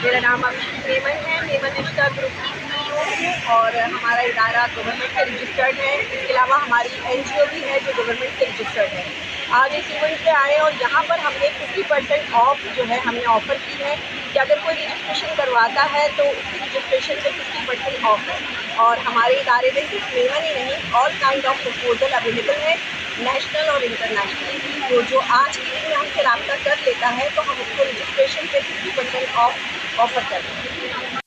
मेरा नाम मेमन है, मेमन रिश्ता ग्रुप की CEO हूँ और हमारा इदारा गवर्नमेंट से रजिस्टर्ड है। इसके अलावा हमारी NGO भी है जो गवर्नमेंट से रजिस्टर्ड है। आज इस इवेंट पे आए और यहाँ पर हमने 50% ऑफ जो है हमने ऑफ़र की है कि अगर कोई रजिस्ट्रेशन करवाता है तो उसकी रजिस्ट्रेशन पे 50% ऑफ है। और हमारे इदारे में सिर्फ मेमन ही नहीं, all kind of proposal available है, नेशनल और इंटरनेशनल। तो जो आज की दिन में हमसे रब्ता कर लेता है तो हम उसको रजिस्ट्रेशन पे 50% ऑफ ऑफ़र करते हैं।